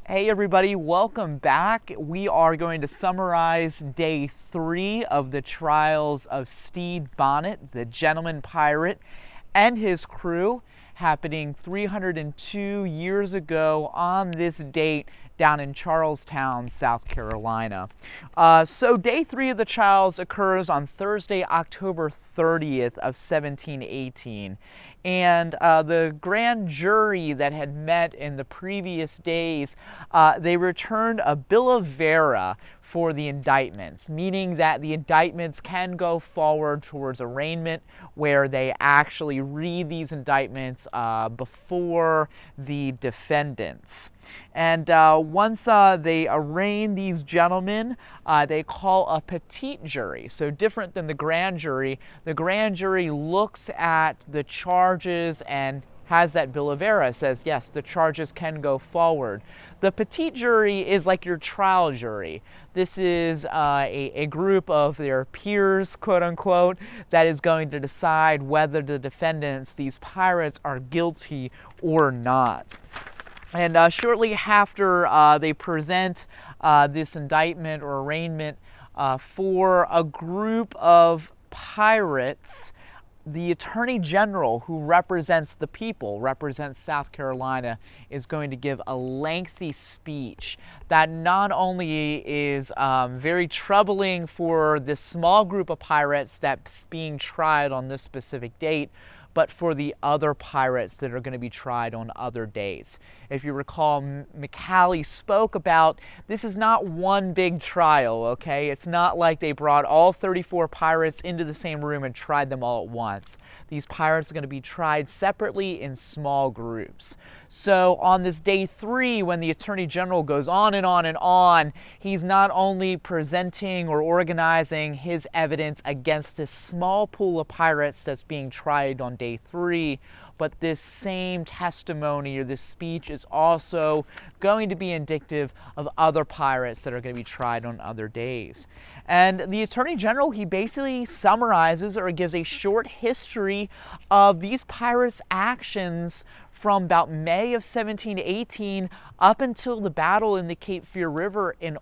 Hey everybody, welcome back. We are going to summarize day 3 of the trials of Stede Bonnet, the gentleman pirate, and his crew, happening 302 years ago on this date down in Charlestown, South Carolina. So day 3 of the trials occurs on Thursday, October 30th of 1718. And the grand jury that had met in the previous days, they returned a bill of vera for the indictments, meaning that the indictments can go forward towards arraignment, where they actually read these indictments before the defendants. And once they arraign these gentlemen, they call a petite jury. So different than the grand jury looks at the charges and has that bill of vera, says yes, the charges can go forward. The petite jury is like your trial jury. This is a group of their peers, quote unquote, that is going to decide whether the defendants, these pirates, are guilty or not. And shortly after they present this indictment or arraignment for a group of pirates, the Attorney General, who represents the people, represents South Carolina, is going to give a lengthy speech that not only is very troubling for this small group of pirates that's being tried on this specific date, but for the other pirates that are going to be tried on other days. If you recall, McCallie spoke about this is not one big trial, okay? It's not like they brought all 34 pirates into the same room and tried them all at once. These pirates are going to be tried separately in small groups. So on this day 3, when the Attorney General goes on and on and on, he's not only presenting or organizing his evidence against this small pool of pirates that's being tried on day 3, but this same testimony or this speech is also going to be indicative of other pirates that are going to be tried on other days. And the Attorney General, he basically summarizes or gives a short history of these pirates' actions from about May of 1718 up until the battle in the Cape Fear River in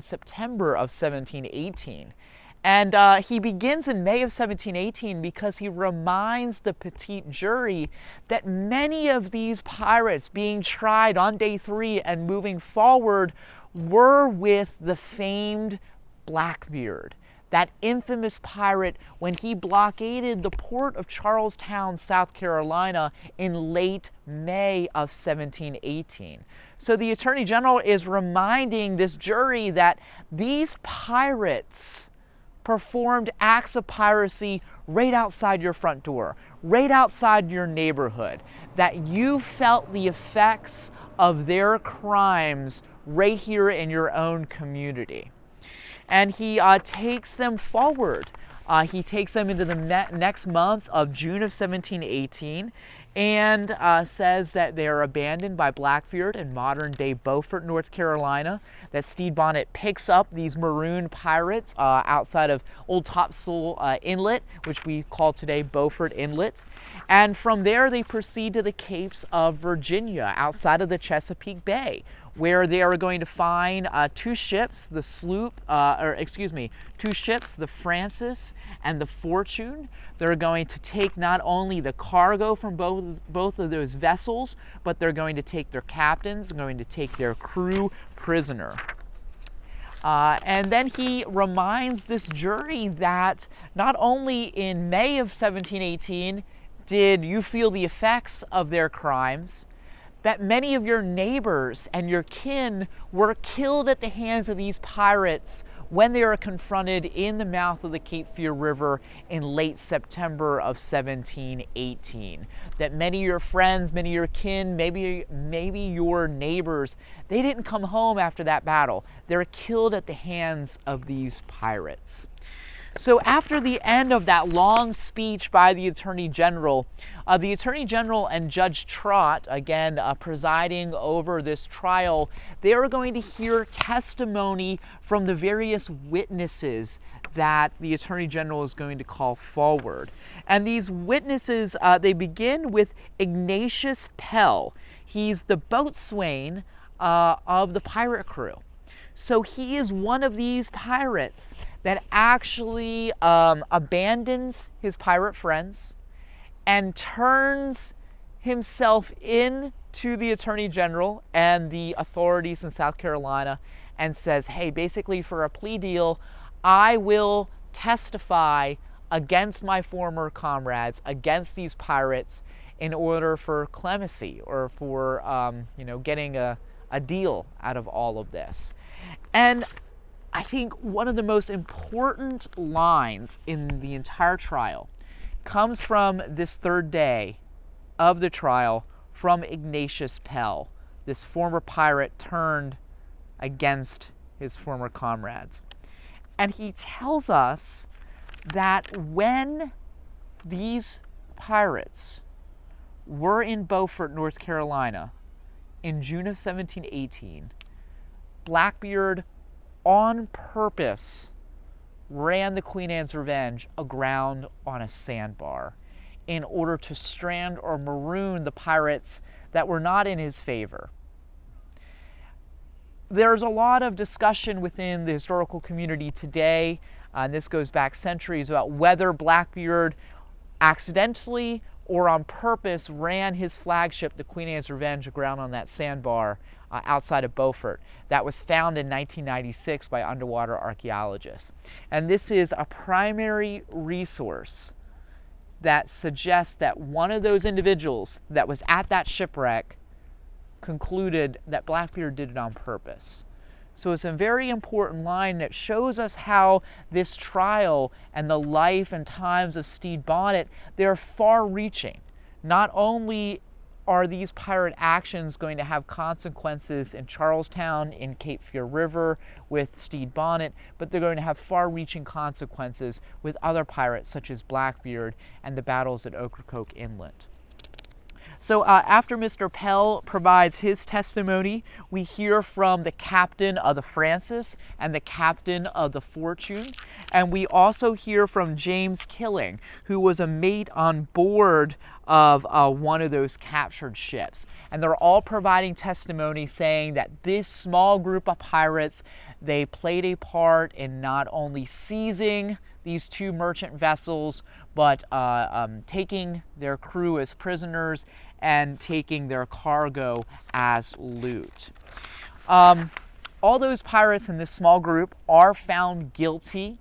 September of 1718. And he begins in May of 1718 because he reminds the petite jury that many of these pirates being tried on day 3 and moving forward were with the famed Blackbeard, that infamous pirate when he blockaded the port of Charlestown, South Carolina in late May of 1718. So the Attorney General is reminding this jury that these pirates performed acts of piracy right outside your front door, right outside your neighborhood, that you felt the effects of their crimes right here in your own community. And he takes them forward. He takes them into the next month of June of 1718 and says that they are abandoned by Blackbeard in modern-day Beaufort, North Carolina, that Stede Bonnet picks up these maroon pirates outside of Old Topsail Inlet, which we call today Beaufort Inlet. And from there, they proceed to the Capes of Virginia, outside of the Chesapeake Bay, where they are going to find two ships, the Francis and the Fortune. They're going to take not only the cargo from both of those vessels, but they're going to take their captains, going to take their crew prisoner. And then he reminds this jury that not only in May of 1718 did you feel the effects of their crimes, that many of your neighbors and your kin were killed at the hands of these pirates when they were confronted in the mouth of the Cape Fear River in late September of 1718. That many of your friends, many of your kin, maybe your neighbors, they didn't come home after that battle. They were killed at the hands of these pirates. So after the end of that long speech by the Attorney General and Judge Trott, again presiding over this trial, they are going to hear testimony from the various witnesses that the Attorney General is going to call forward. And these witnesses, they begin with Ignatius Pell. He's the boatswain of the pirate crew. So he is one of these pirates that actually abandons his pirate friends and turns himself in to the Attorney General and the authorities in South Carolina and says, hey, basically for a plea deal, I will testify against my former comrades, against these pirates, in order for clemency or for getting a deal out of all of this. And I think one of the most important lines in the entire trial comes from this third day of the trial from Ignatius Pell, this former pirate turned against his former comrades. And he tells us that when these pirates were in Beaufort, North Carolina, in June of 1718, Blackbeard, on purpose, ran the Queen Anne's Revenge aground on a sandbar in order to strand or maroon the pirates that were not in his favor. There's a lot of discussion within the historical community today, and this goes back centuries, about whether Blackbeard accidentally or on purpose ran his flagship, the Queen Anne's Revenge, aground on that sandbar outside of Beaufort. That was found in 1996 by underwater archaeologists. And this is a primary resource that suggests that one of those individuals that was at that shipwreck concluded that Blackbeard did it on purpose. So it's a very important line that shows us how this trial and the life and times of Stede Bonnet, they're far-reaching. Not only are these pirate actions going to have consequences in Charlestown, in Cape Fear River with Stede Bonnet, but they're going to have far-reaching consequences with other pirates such as Blackbeard and the battles at Ocracoke Inlet. So after Mr. Pell provides his testimony, we hear from the captain of the Francis and the captain of the Fortune. And we also hear from James Killing, who was a mate on board of one of those captured ships. And they're all providing testimony saying that this small group of pirates, they played a part in not only seizing these two merchant vessels, but taking their crew as prisoners and taking their cargo as loot. All those pirates in this small group are found guilty,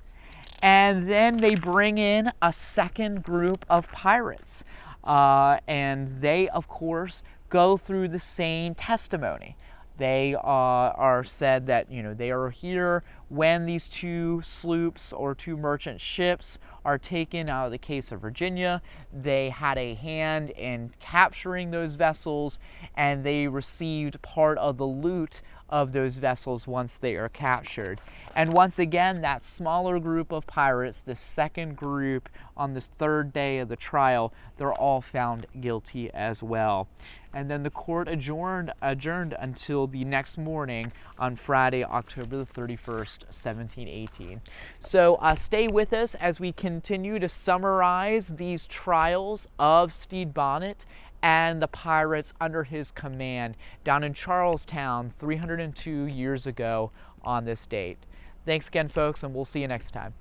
and then they bring in a second group of pirates. And they, of course, go through the same testimony. They are said that, they are here when these two sloops or two merchant ships are taken out of the case of Virginia. They had a hand in capturing those vessels, and they received part of the loot of those vessels once they are captured. And once again, that smaller group of pirates, the second group on this third day of the trial, they're all found guilty as well. And then the court adjourned until the next morning on Friday, October the 31st, 1718. So stay with us as we continue to summarize these trials of Stede Bonnet and the pirates under his command down in Charlestown 302 years ago on this date. Thanks again, folks, and we'll see you next time.